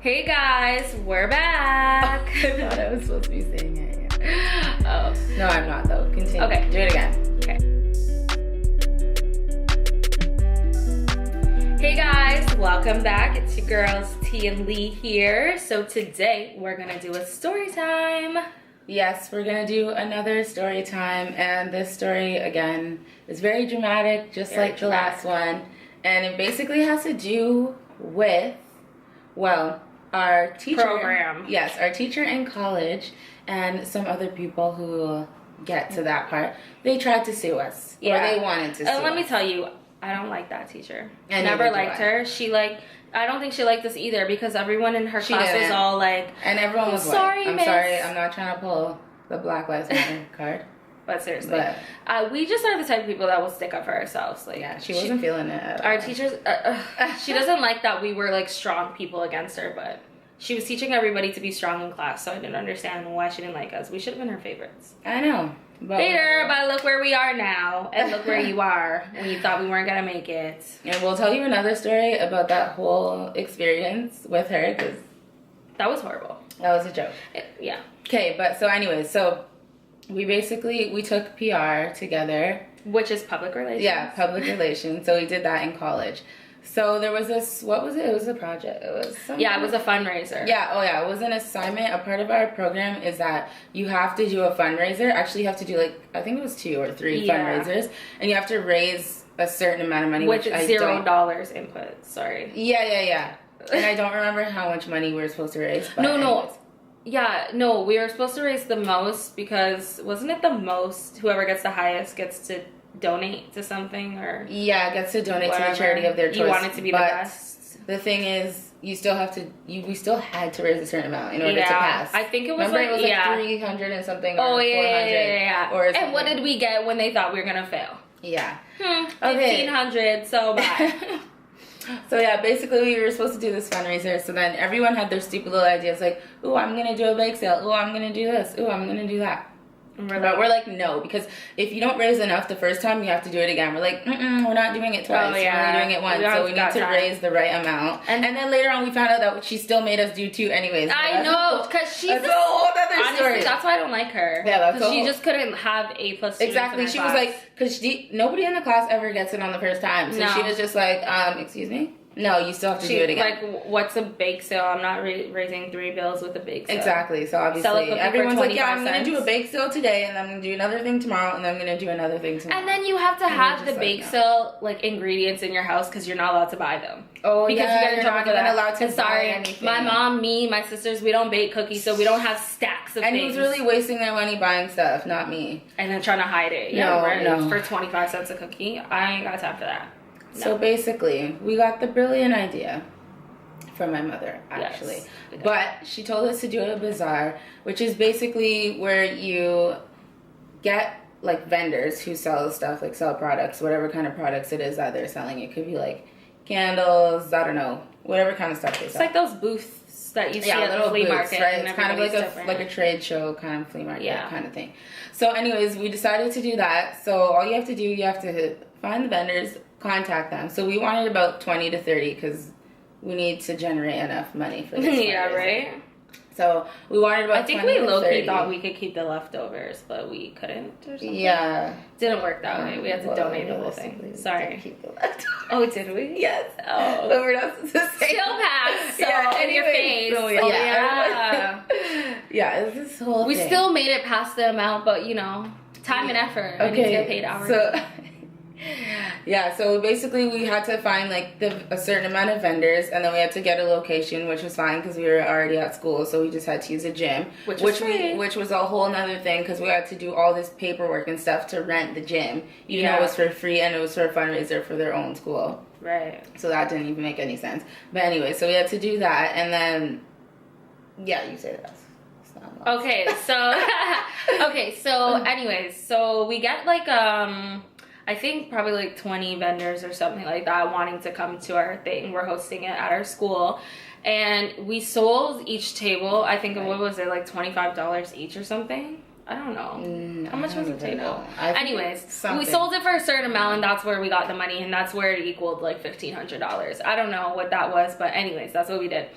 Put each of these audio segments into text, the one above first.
Hey guys, we're back. I thought I was supposed to be saying it. Yeah. Oh. No, I'm not though. Continue. Okay. Do it again. Okay. Hey guys, welcome back. It's your girls T and Lee here. So today we're gonna do a story time. Yes, we're gonna do another story time, and this story again is very dramatic, just Very like the last one. And it basically has to do with, well, our teacher Program. Yes, our teacher in college and some other people who get to that part. They tried to sue us. Yeah. Or they wanted to sue Let me us. tell you, I don't like that teacher. And Never neither do liked I. her. I don't think she liked us either because everyone in her She class was didn't. all like, And everyone was Sorry, like, I'm miss. sorry, I'm not trying to pull the Black Lives Matter card. but seriously, But we just are the type of people that will stick up for ourselves. Like, yeah, she wasn't feeling it at all. Our teachers, she doesn't like that we were like strong people against her, but she was teaching everybody to be strong in class, so I didn't understand why she didn't like us. We should have been her favorites. I know. But Later, but look where we are now, and look where you are when you thought we weren't gonna make it. And we'll tell you another story about that whole experience with her, because That was horrible. that was a joke. Yeah. Okay, but so anyways, so we took PR together. Which is public relations. Yeah, public relations. So we did that in college. So there was this, what was it? It was a project. It was something. Yeah, it was a fundraiser. Yeah, oh yeah, it was an assignment. A part of our program is that you have to do a fundraiser. Actually, you have to do like, I think it was 2 or 3 Yeah. fundraisers. And you have to raise a certain amount of money. With which I $0 don't- input. Sorry. Yeah. And I don't remember how much money we were supposed to raise. But No. anyways. Yeah, no, we were supposed to raise the most because wasn't it the most? Whoever gets the highest gets to donate to something or Yeah, it gets to donate to whatever. the charity of their choice. You want it to be the but best. The thing is, you still have to. We still had to raise a certain amount in order Yeah, to pass. I think it was Remember, like, it was yeah. 300 and something. Oh or yeah, 400 yeah. Or And what something. did we get when they thought we were gonna fail? Yeah. Okay. 1,500. So bye. So yeah, basically we were supposed to do this fundraiser. So then everyone had their stupid little ideas, like, "Ooh, I'm gonna do a bake sale. Ooh, I'm gonna do this. Ooh, I'm gonna do that." But we're like, no, because if you don't raise enough the first time, you have to do it again. We're like, we're not doing it twice. Oh, yeah. We're only doing it once. We So we need got to time. raise the right amount. And then later on, we found out that she still made us do 2 anyways. So I that's know, because she's that's a whole other honestly, story. that's why I don't like her. Yeah, that's because she a whole- just couldn't have A+ students Exactly. in her She was class. like, because nobody in the class ever gets it on the first time. So No. she was just like, excuse me? No, you still have to do it again. Like, what's a bake sale? I'm not raising 3 bills with a bake sale. Exactly. So Sell a obviously cookie for everyone's like, yeah, I'm 25 going to do a cents. bake sale today, and I'm going to do another thing tomorrow, and then I'm going to do another thing tomorrow. And then you have to And have you're the just bake like, sale like ingredients in your house because you're not allowed to buy them. oh, Because yeah, you get in you're trouble not for even that. allowed to And sorry, buy anything. my mom, me, my sisters, we don't bake cookies, so we don't have stacks of And things. who's really wasting their money buying stuff? Not me. And then trying to hide it. No, Yeah, right. no. For 25 cents a cookie, I ain't got time for that. So basically, we got the brilliant idea from my mother, actually. Yes, we did. But she told us to do a bazaar, which is basically where you get like vendors who sell stuff, like sell products, whatever kind of products it is that they're selling. It could be like candles, I don't know, whatever kind of stuff they It's sell. like those booths that you see at the little flea booths, market. right? and It's kind of like everybody's a different. trade show kind of flea market Yeah. kind of thing. So anyways, we decided to do that. So all you have to do, you have to find the vendors, contact them. So we wanted about 20 to 30 because we need to generate enough money for this. Yeah, fundraiser. right? So we wanted about I think 20 we to low-key 30. thought we could keep the leftovers, but we couldn't or something. Yeah. Didn't work that way. We had to Well, donate the whole realistically, thing. we Sorry. did keep the leftovers. Oh, did we? Yes. Oh. But we're not supposed to say Still pass. So Yeah, in your anyway, face. so, Oh, yeah. Yeah, it's this whole We thing. still made it past the amount, but you know, time and effort. I need to get paid hourly. So, yeah, so basically we had to find like a certain amount of vendors, and then we had to get a location, which was fine because we were already at school, so we just had to use a gym, Which was free. which was a whole nother thing because we had to do all this paperwork and stuff to rent the gym. Even though Yeah. it was for free and it was for a fundraiser for their own school, Right. so that didn't even make any sense. But anyway, so we had to do that, and then yeah, you say that. Okay, so anyways, so we get like I think probably like 20 vendors or something like that wanting to come to our thing. We're hosting it at our school. And we sold each table, I think, what was it, like $25 each or something? I don't know. How much was a table? Anyways, we sold it for a certain amount, and that's where we got the money, and that's where it equaled like $1,500. I don't know what that was, but anyways, that's what we did.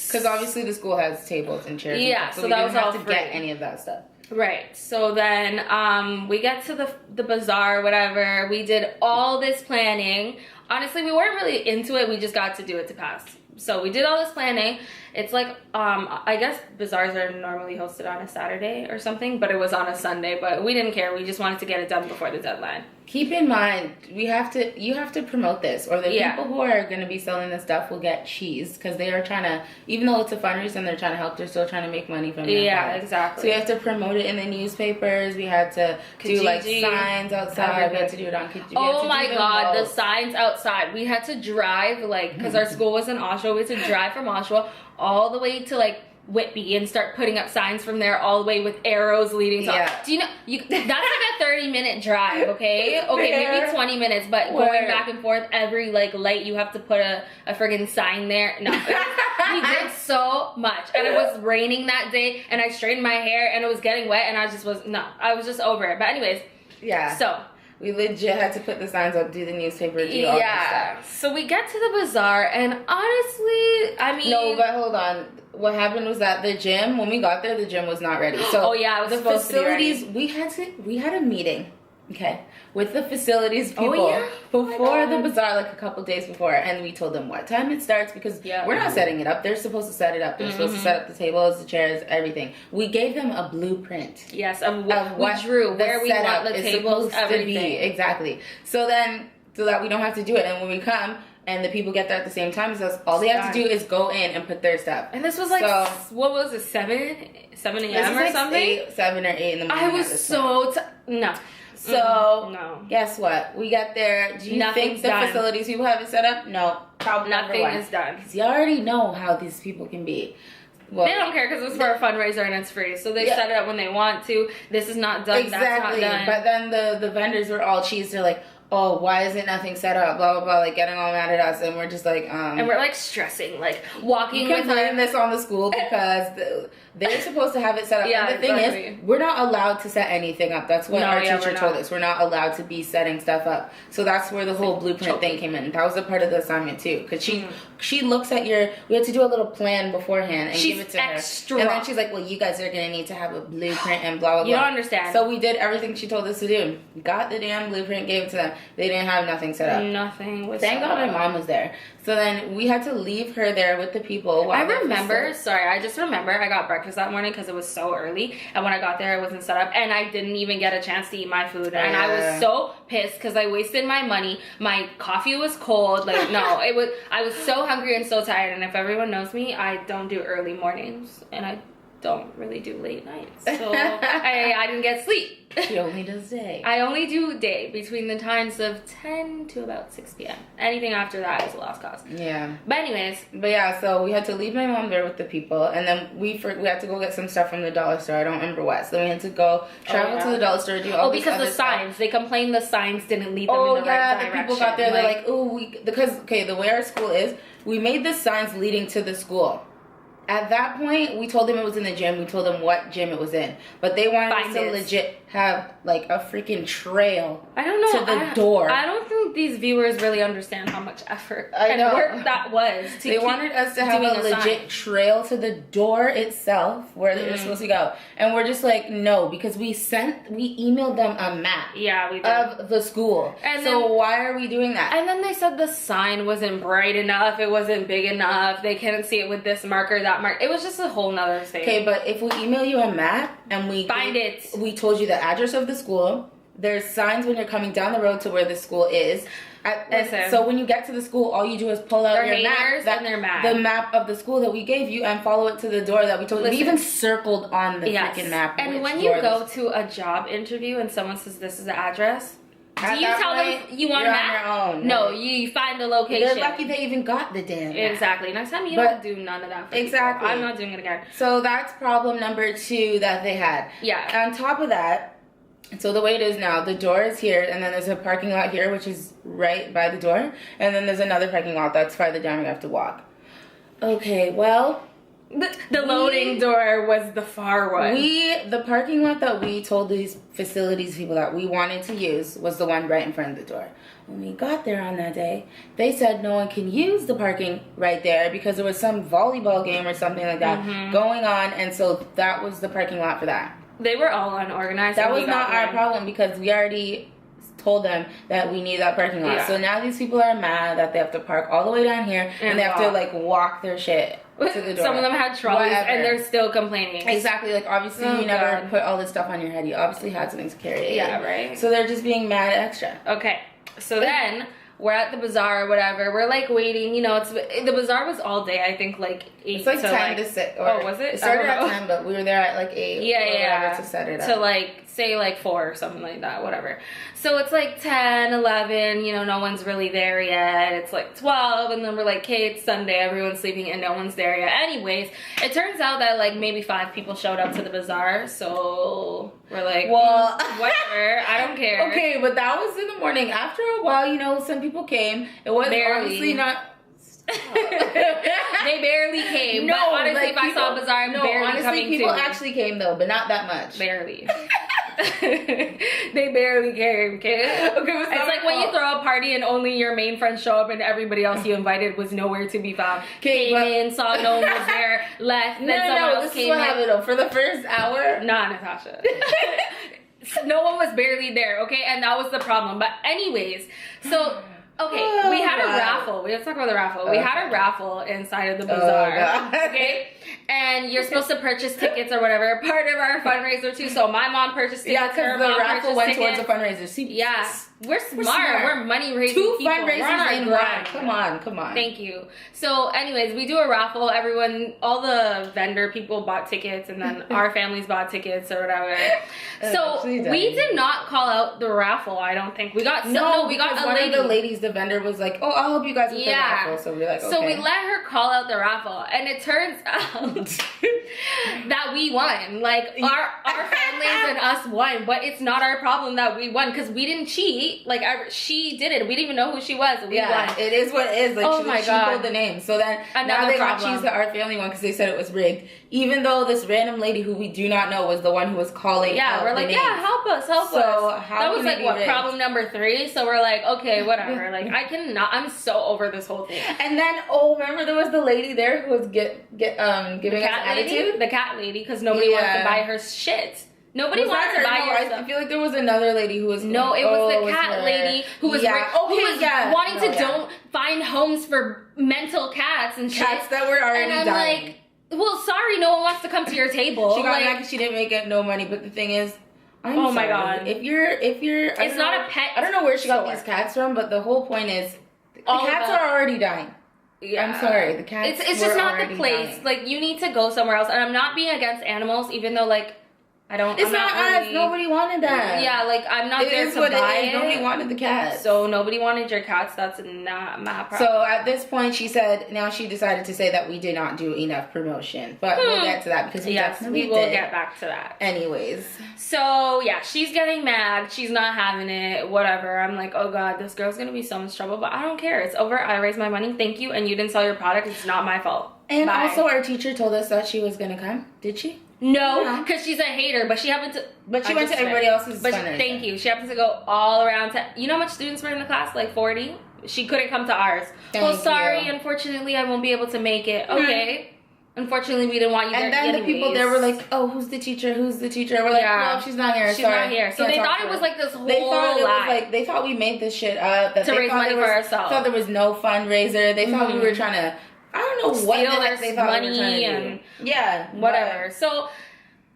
Because obviously the school has tables and chairs. Yeah, and stuff, so that was all to free. get any of that stuff. Right. So then we get to the bazaar, whatever. We did all this planning. Honestly, we weren't really into it. We just got to do it to pass. So we did all this planning. It's like, I guess bazaars are normally hosted on a Saturday or something, but it was on a Sunday. But we didn't care. We just wanted to get it done before the deadline. Keep in mind, you have to promote this, or the people who are going to be selling this stuff will get cheese, because they are trying to, even though it's a fundraiser and they're trying to help, they're still trying to make money from it. Yeah, exactly. So we have to promote it in the newspapers. We had to do like signs outside. We had to do it on Kijiji. Oh my God, the signs outside. We had to drive, like, because our school was in Oshawa. We had to drive from Oshawa all the way to like Whitby and start putting up signs from there all the way with arrows leading to. Yeah. Do you know that's like a 30-minute drive, okay? Okay, maybe 20 minutes, but going back and forth every like light you have to put a friggin' sign there. No. We did so much. And it was raining that day and I straightened my hair and it was getting wet and I was just over it. But anyways, so we legit had to put the signs up, do the newspaper, do all that stuff. So we get to the bazaar, and honestly, I mean... No, but hold on. What happened was that the gym, when we got there, the gym was not ready. So it was the supposed facilities, to be ready. we had a meeting, okay, with the facilities people before the bazaar, like a couple days before, and we told them what time it starts, because we're not setting it up. They're supposed to set it up. They're supposed to set up the tables, the chairs, everything. We gave them a blueprint. Yes, of what we drew, where we want the tables, everything. Exactly. So that we don't have to do it, and when we come and the people get there at the same time as us, all they have to do is go in and put their stuff. And this was like, what was it, 7 a.m. or like something? 7 or 8 in the morning. I was so no. So, no. Guess what? We got there. Do you think the facilities people have it set up? No. Problem Nothing is done. Because you already know how these people can be. Well, they don't care because it's for a fundraiser and it's free. So they set it up when they want to. This is not done. Exactly. That's not done. But then the vendors were all cheesed. They're like, oh, why isn't nothing set up? Blah, blah, blah. Like, getting all mad at us. And we're just like, And we're like stressing. Like, walking with her. You can blame this on the school because they're supposed to have it set up. Yeah, and the thing is, we're not allowed to set anything up. That's what our teacher told us. We're not allowed to be setting stuff up. So that's where the whole blueprint thing came in. That was a part of the assignment too. Because she looks at we had to do a little plan beforehand and give it to her. And then she's like, well, you guys are going to need to have a blueprint and blah, blah, blah. You don't understand. So we did everything she told us to do. Got the damn blueprint, gave it to them. They didn't have nothing set up. Nothing was Thank God my mom was there. So then we had to leave her there with the people. I just remember I got breakfast that morning because it was so early. And when I got there, it wasn't set up. And I didn't even get a chance to eat my food. And I was so pissed because I wasted my money. My coffee was cold. Like, no, I was so hungry and so tired. And if everyone knows me, I don't do early mornings. And I don't really do late nights. So I didn't get sleep. She only does day. I only do day between the times of 10 to about 6 p.m. Anything after that is a lost cause. Yeah. But anyways. But yeah, so we had to leave my mom there with the people. And then we had to go get some stuff from the dollar store. I don't remember what. So then we had to go travel to the dollar store, do all this because the signs. They complained the signs didn't lead them in the right direction. The people got there. They're like, the way our school is, we made the signs leading to the school. At that point, we told them it was in the gym. We told them what gym it was in. But they wanted us to legit have, like, a freaking trail to the door. I don't think these viewers really understand how much effort and work that was. They wanted us to have a legit trail to the door itself where they were supposed to go. And we're just like, no, because we emailed them a map of the school. And so why are we doing that? And then they said the sign wasn't bright enough. It wasn't big enough. They couldn't see it with this marker, that marker. It was just a whole nother thing. Okay, but if we email you a map and we told you the address of the school, there's signs when you're coming down the road to where the school is. So when you get to the school, all you do is pull out your map, the map of the school that we gave you, and follow it to the door that we told you. We even circled on the freaking map. And when you go to a job interview and someone says this is the address, do you tell them you want a map? On your own. No, you find the location. They're lucky they even got the damn map. Exactly. Next time you don't do none of that. Exactly. I'm not doing it again. So that's problem number 2 that they had. Yeah. On top of that, so the way it is now, the door is here, and then there's a parking lot here, which is right by the door, and then there's another parking lot that's farther down we have to walk. Okay, well, The loading door was the far one. The parking lot that we told these facilities people that we wanted to use was the one right in front of the door. When we got there on that day, they said no one can use the parking right there because there was some volleyball game or something like that going on, and so that was the parking lot for that. They were all unorganized. That was not our problem because we already told them that we need that parking lot. Yeah. So now these people are mad that they have to park all the way down here and they have to like walk their shit to the door. Some of them had trolleys and they're still complaining. Exactly. Like obviously you never put all this stuff on your head. You obviously had something to carry. Yeah, right. So they're just being mad extra. Okay. So then we're at the bazaar or whatever. We're like waiting. You know, the bazaar was all day. I think like 8 it's like to 10 to 6. Oh, was it? It started at 10, but we were there at like 8. Yeah. To set it up. To like say like 4 or something like that, whatever. So it's like 10, 11, you know, no one's really there yet. It's like 12, and then we're like, okay, it's Sunday, everyone's sleeping, and no one's there yet. Anyways, it turns out that like maybe 5 people showed up to the bazaar, so we're like, well, whatever, I don't care. Okay, but that was in the morning. After a while, you know, some people came. It was obviously not... They barely came. No, but honestly, like if I saw a bazaar, I'm barely honestly, coming people to. actually came though, but not that much. Barely. They barely came, okay? It's like when you throw a party and only your main friends show up and everybody else you invited was nowhere to be found. Came in, saw no one was there, left, then someone else came in. This is what happened though. For the first hour... Nah, Natasha. No one was barely there, okay? And that was the problem. But anyways, so... Okay, we had a raffle. We have to talk about the raffle. Okay. We had a raffle inside of the bazaar. Okay? And you're supposed to purchase tickets or whatever. Part of our fundraiser too. So my mom purchased tickets. Yeah, because the raffle went towards the fundraiser. See, yeah. We're smart. We're money raising people. 2 fundraisers in one. Come on. Thank you. So anyways, we do a raffle. Everyone, all the vendor people bought tickets, and then our families bought tickets or whatever. So we did not call out the raffle. I don't think we got. We got a one lady. Of the ladies, the vendor was like, "Oh, I'll help you guys with the raffle." So we're like, okay. So we let her call out the raffle, and it turns out that we won. Like our families and us won, but it's not our problem that we won because we didn't cheat. Like she did it. We didn't even know who she was. We won. It is what it is. Like she pulled the name. So then now they got cheese that our family won because they said it was rigged. Even though this random lady who we do not know was the one who was calling. Yeah, we're like, help us. So how that was like what rigged? Problem number 3. So we're like, okay, whatever. Like I'm so over this whole thing. And then remember there was the lady there who was giving us attitude. The cat lady, because nobody wanted to buy her shit. Nobody wanted to buy your stuff. I feel like there was another lady who was... No, it was the cat lady who was wanting to don't find homes for mental cats and shit. Cats that were already dying. And I'm like, well, sorry, no one wants to come to your table. She got mad because she didn't make it no money, but the thing is... I'm my God. If you're... It's not a pet. I don't know where she got these cats from, but the whole point is... The cats are already dying. Yeah. I'm sorry, the cats It's just not the place. Dying. Like, you need to go somewhere else. And I'm not being against animals, even though, like... It's not us. Nobody wanted that. Yeah, like I'm not there to buy it. Nobody wanted the cats. So nobody wanted your cats. That's not my problem. So at this point, she said. Now she decided to say that we did not do enough promotion, but we'll get to that because we will get back to that. Anyways, so yeah, she's getting mad. She's not having it. Whatever. I'm like, oh god, this girl's gonna be so much trouble. But I don't care. It's over. I raised my money. Thank you. And you didn't sell your product. It's not my fault. And also, our teacher told us that she was gonna come. Did she? No, because she's a hater, but she happened to... But she went to everybody else's fundraiser. Thank you. She happened to go all around to... You know how much students were in the class? Like 40? She couldn't come to ours. Sorry, unfortunately, I won't be able to make it. Okay. Unfortunately, we didn't want you there. And then the people there were like, oh, who's the teacher? Who's the teacher? We're like, well, she's not here. She's not here. So they thought it was like this whole They thought we made this shit up. To raise money for ourselves. Thought there was no fundraiser. They thought we were trying to... I don't know what they thought money we were trying to do. Yeah, whatever. So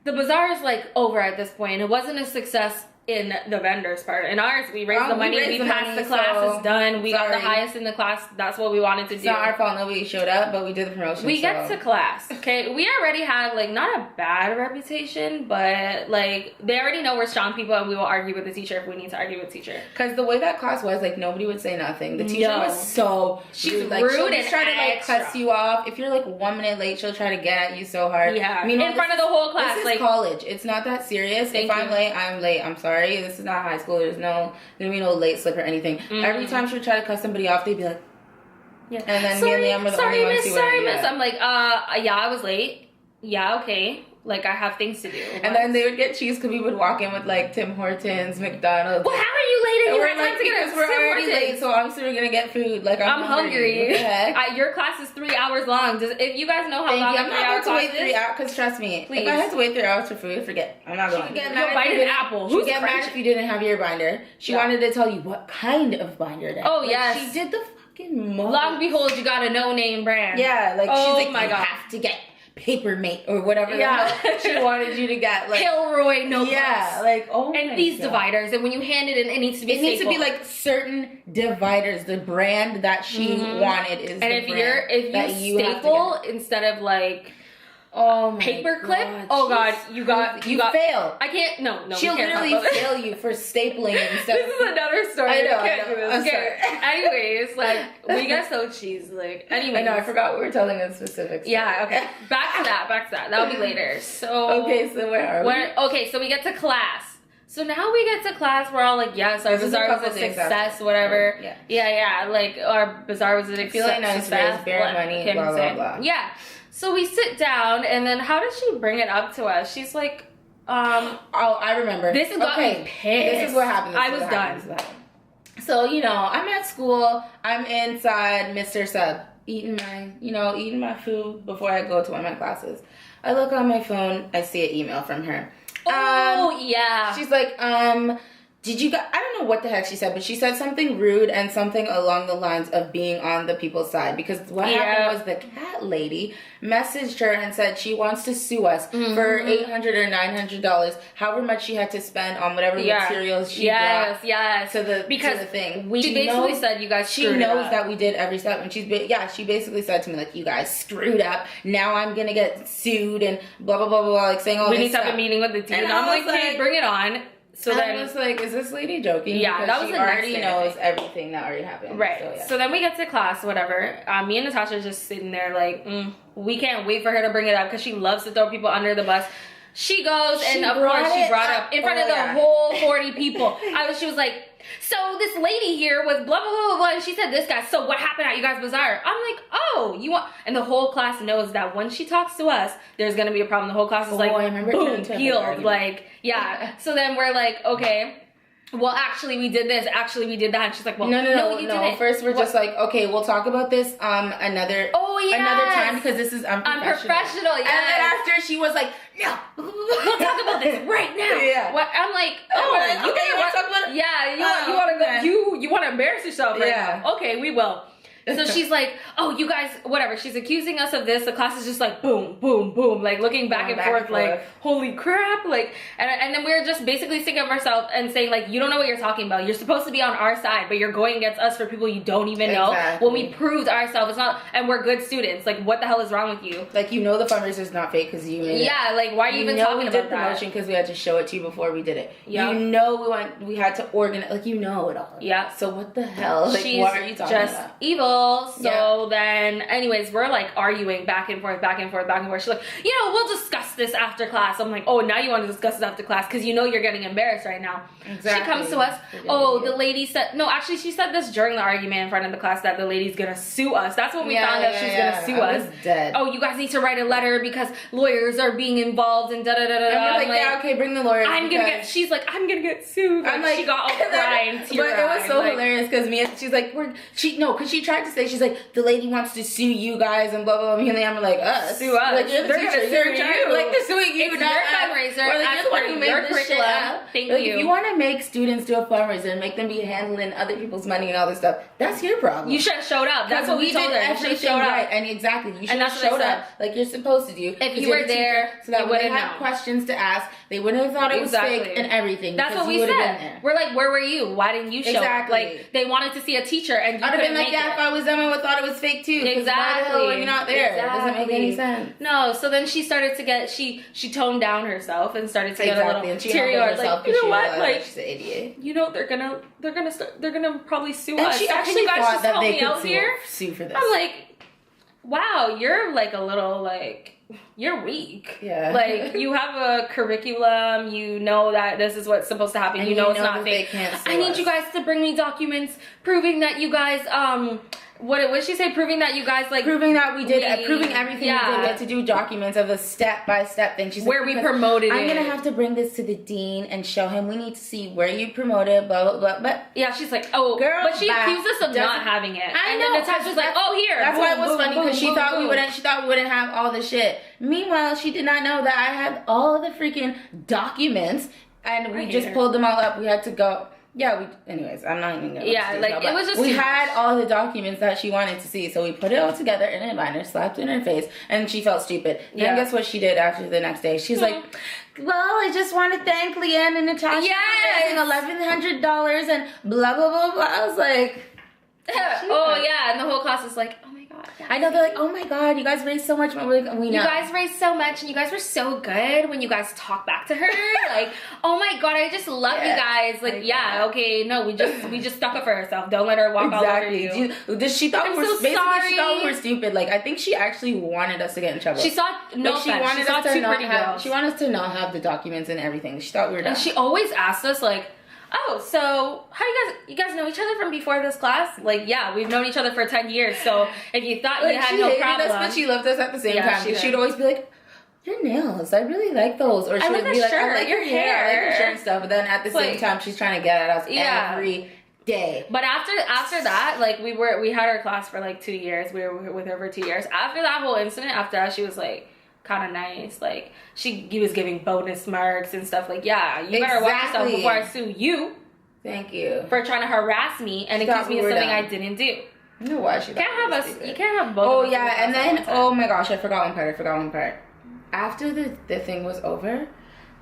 the bazaar is like over at this point. It wasn't a success in the vendors part. In ours, we raised the money, we passed the class, it's done. We got the highest in the class. That's what we wanted to do. It's not our fault nobody showed up, but we did the promotion. We get to class, okay? We already had, like, not a bad reputation, but, like, they already know we're strong people and we will argue with the teacher if we need to argue with the teacher. Because the way that class was, like, nobody would say nothing. The teacher was so She's like, rude she'll and just try to, like, cuss you off. If you're, like, 1 minute late, she'll try to get at you so hard. Yeah. I mean, in front of the whole class. This is college. It's not that serious. If I'm late, I'm late. I'm sorry. This is not high school. There's gonna be no late slip or anything. Every time she would try to cut somebody off, they'd be like, Yeah. And then me and Liam were the only ones who wouldn't sorry, do miss. that. I'm like, yeah, I was late. Yeah, okay. Like, I have things to do. And then they would get cheese because we would walk in with like Tim Hortons, McDonald's. Well, how are you late and you we're had time like, to get because we're already late, so obviously we're gonna get food. Like I'm hungry. What the heck? Your class is 3 hours long. If you guys know how long I'm a 3 not hour about to wait class 3 is, hours. Because trust me, please. if I had to wait 3 hours for food, forget. I'm not going. She could get mad if you didn't apple. She would get mad if you didn't have your binder. She wanted to tell you what kind of binder that. Oh yes, she did the fucking most. Long behold, you got a no name brand. Yeah, like oh she's like, my you God. have to get Papermate or whatever. Yeah, she wanted you to get like Kilroy notebooks. Yeah, like and these dividers, and when you hand it in, it needs to be. It needs to be like certain dividers. The brand that she wanted is. And the if you staple instead of like. Oh my paperclip! God. Oh God, you got failed. I can't. No. She'll literally fail you for stapling instead. This is another story. I know. We can't do this. Okay. Anyways, like we get so cheese. Like anyway. I know. I forgot we were telling the specifics. Yeah. Okay. Back to that. That'll be later. So. Okay. So where are we? Okay. So we get to class. So now we get to class. We're all like, yes, our bazaar was a success, whatever. Yeah. Like our bazaar was a success. Feeling nice, raise bare money, blah blah blah. Yeah. So we sit down, and then how did she bring it up to us? She's like, oh, I remember. This got me pissed. This is what happened. I was done. So, I'm at school. I'm inside Mr. Sub, eating my food before I go to one of my classes. I look on my phone. I see an email from her. Oh, yeah. She's like, did you guys, I don't know what the heck she said, but she said something rude and something along the lines of being on the people's side. Because what happened was the cat lady messaged her and said she wants to sue us for $800 or $900, however much she had to spend on whatever materials she brought to the thing. She basically said you guys screwed She knows up. that we did every step, and she basically said to me, like, you guys screwed up, now I'm gonna get sued and blah blah blah blah, like saying all this stuff. We need to have a meeting with the team. And I'm like, okay, bring it on. So then I was like, is this lady joking? Yeah, because that was she the already next knows everything that already happened. Right. So then we get to class, whatever. Me and Natasha are just sitting there like, we can't wait for her to bring it up because she loves to throw people under the bus. She goes, and of course she brought up in front of the whole 40 people. She was like, so this lady here was blah, blah, blah, blah, blah, and she said this guy, so what happened at you guys' bazaar? I'm like, oh, you want, and the whole class knows that when she talks to us, there's going to be a problem. The whole class is like, boom, peeled, like, yeah. So then we're like, okay. Well, actually, we did this. Actually, we did that. And she's like, well, no, you didn't. First, we're just like, okay, we'll talk about this another time because this is unprofessional. Yeah. And then after, she was like, no, we'll talk about this right now. Yeah. What? I'm like, you want to talk about it? Yeah, you want to go? You want to embarrass yourself right now? Okay, we will. So she's like, oh, you guys, whatever. She's accusing us of this. The class is just like, boom, boom, boom, like looking back and forth, like, holy crap. Like, and then we're just basically thinking of ourselves and saying, like, you don't know what you're talking about. You're supposed to be on our side, but you're going against us for people you don't even know. When we proved ourselves, it's not, and we're good students. Like, what the hell is wrong with you? Like, the fundraiser's not fake because you made it. Yeah, like, why are you even talking about that? We did promotion because we had to show it to you before we did it. Yeah. We had to organize, like, it all. Yeah. So what the hell? Like, she's what are you talking just about? Evil. So then, anyways, we're like arguing back and forth. She's like, we'll discuss this after class. I'm like, oh, now you want to discuss this after class because you're getting embarrassed right now. Exactly. She comes to us. The lady said, no, actually, she said this during the argument in front of the class that the lady's gonna sue us. That's when we found out she was gonna sue us. Was dead. Oh, you guys need to write a letter because lawyers are being involved and da da da da. And we're like, yeah, okay, bring the lawyers. She's like, I'm gonna get sued. I'm like, she got all crying, but it was so hilarious because she's like, because she tried to say, she's like, the lady wants to sue you guys and blah blah blah. Me and Liam were like, us, sue us. Like, you're the teacher. They're suing you. It's your fundraiser. Or like, you're the one who made this shit up. Thank you. If you want to make students do a fundraiser and make them be handling other people's money and all this stuff, that's your problem. You should have showed up. That's what we told her. You should have showed right. up. And exactly, you should have showed up like you're supposed to do. If you were there, so that when they had questions to ask, they wouldn't have thought it was fake and everything. That's what we said. We're like, where were you? Why didn't you show up? Like, they wanted to see a teacher and you I'd have been like, yeah, if I was them, I would have thought it was fake too. Exactly. Why the hell were you not there? Exactly. It doesn't make any sense. No, so then she started to get, she toned down herself and started to get a little teary-eyed. Like, you know what? Like, she's an idiot. They're gonna probably sue and us. She actually you guys thought just that help they me could out here. Sue for this. I'm like, wow, you're like a little like, you're weak. Yeah. Like, you have a curriculum, you know that this is what's supposed to happen, And you know it's that not they fake. can't sue I need us. you guys to bring me documents proving that you guys, what did she say? Proving that you guys, like... Proving that we did, proving everything we did. We had to do documents of a step-by-step thing. She's where like, we promoted I'm it. going to have to bring this to the dean and show him. We need to see where you promoted, blah, blah, blah. But yeah, she's like, oh, girl, but she back accused us of not having it. I and know, then Natasha's like, oh, here. That's boom, why it was boom, funny, boom, because she boom, thought we boom. wouldn't have all the shit. Meanwhile, she did not know that I had all the freaking documents, and we just pulled them all up. We had to go. Yeah, anyways, I'm not even gonna. Yeah, like, it was just we too had much. all the documents that she wanted to see, so we put it all together in a binder, slapped it in her face, and she felt stupid. Yeah. Then guess what she did after the next day? She's like, well, I just want to thank Leanne and Natasha Yes. for raising $1,100 and blah, blah, blah, blah. I was like, oh, yeah, and the whole class is like, oh my god. I know, they're like, oh my god, you guys raised so much money. We're like, we know. You guys raised so much, and you guys were so good when you guys talk back to her. Like, oh my god, I just love you guys. Like, yeah, okay, no, we just stuck up for herself. Don't let her walk all over you. She thought I'm we were so basically sorry. she thought we were stupid. Like, I think she actually wanted us to get in trouble. She saw no Like, offense. She saw us to two not pretty have. girls. She wanted us to not have the documents and everything. She thought we were dumb. And she always asked us, like, oh, so how you guys know each other from before this class? Like, yeah, we've known each other for 10 years. So if you thought like, you had she no hated problem, us, but she loved us at the same Yeah, time. she did. She'd always be like, your nails, I really like those. Or she like would that be like, shirt, I like your your hair, I like your hair. shirt and stuff. But then at the same Like, time, she's trying to get at us yeah. every day. But after that, like, we had our class for like 2 years. We were with her for 2 years. After that whole incident, after that, she was like kind of nice. Like, he was giving bonus marks and stuff. Like, yeah, you better watch yourself Exactly. before I sue you Thank you. for trying to harass me and She thought accuse me we of us something dumb. I didn't do. You know why she You can't have you can't have both. Oh of us in the yeah, and class at then one time. oh my gosh, I forgot one part. After the thing was over,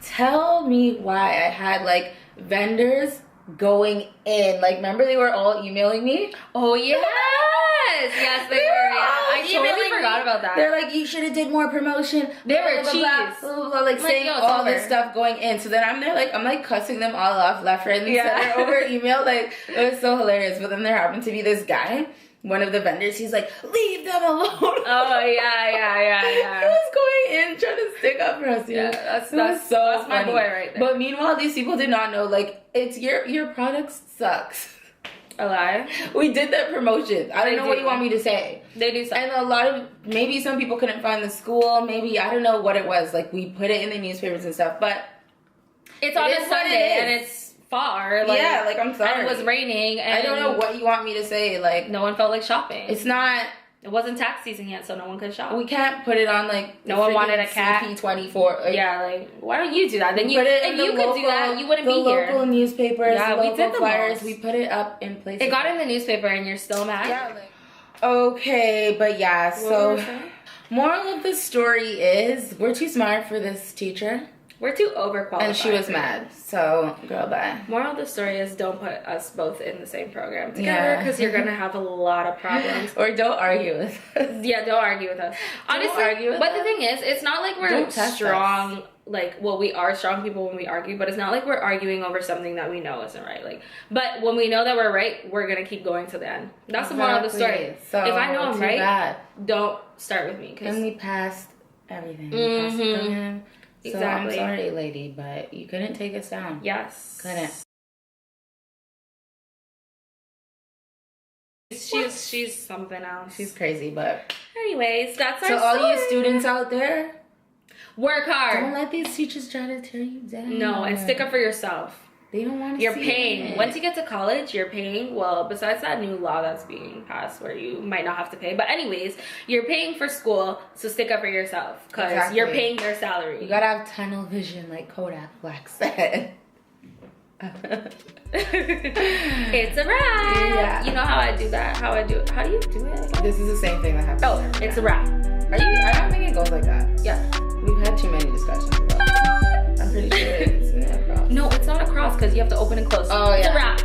tell me why I had like vendors going in. Like, remember they were all emailing me? Oh yes, yes they were. Yeah. I totally forgot about that. They're like, you should have did more promotion. They were blah, blah, cheese. blah, blah, blah, like Like, saying yo, it's all over. this stuff going in. So then I'm there like I'm like cussing them all off left, right, and center over email. Like, it was so hilarious. But then there happened to be this guy, one of the vendors. He's like, leave them alone. Oh yeah. He was going in trying to stick up for us. Yeah, It was that's my funny. boy right there. But meanwhile, these people did not know. Like, it's your product sucks. A lie. We did that promotion. I don't They know what do. you want me to say. They do something. And a lot of maybe some people couldn't find the school. Maybe I don't know what it was. Like, we put it in the newspapers and stuff. But It's on it a is what it Sunday is. and it's far. Like, yeah, like I'm sorry. and it was raining. And I don't know what you want me to say. Like, No one felt like shopping. it's not. It wasn't tax season yet, so no one could shop. We can't put it on like No one wanted a cat. CP24. Like, Yeah, like, why don't you do that? Then you, put it in if the you could do that, you wouldn't the be here. local newspapers, Yeah, the we local did the flyers. most. We put it up in places. It got in the newspaper and you're still mad? Yeah, like, okay, but yeah. What were So, we saying? moral of the story is we're too smart for this teacher, We're too overqualified. and she was for mad. So, girl, bye. Moral of the story is don't put us both in the same program together Yeah. because you're gonna have a lot of problems. Or don't argue with us. Yeah, don't argue with us. Honestly, argue with but the us. thing is, it's not like we're Don't test strong. Like, well, we are strong people when we argue, but it's not like we're arguing over something that we know isn't right. Like, but when we know that we're right, we're gonna keep going to the end. That's the moral of the story. Exactly. So, if I know I'm too right, bad. don't start with me. And we passed everything. We Mhm. passed the program. So Exactly. I'm sorry, lady, but you couldn't take us down. Yes. Couldn't. She's something else. She's crazy, but Anyways, that's our so all you story. students out there, Work don't hard. let these teachers try to tear you down. No, and stick up for yourself. They don't want to. You're see paying. it. Once you get to college, you're paying. Well, besides that new law that's being passed where you might not have to pay. But anyways, you're paying for school, so stick up for yourself because Exactly. you're paying their salary. You gotta have tunnel vision, like Kodak Black said. It's a wrap. Yeah. You know how I do that? How I do it? How do you do it? This is the same thing that happened. Oh, it's a wrap. Are you? I don't think it goes like that. Yeah. We've had too many discussions about it. I'm pretty sure it's across. No, it's not a cross because you have to open and close. Oh, It's yeah. a wrap.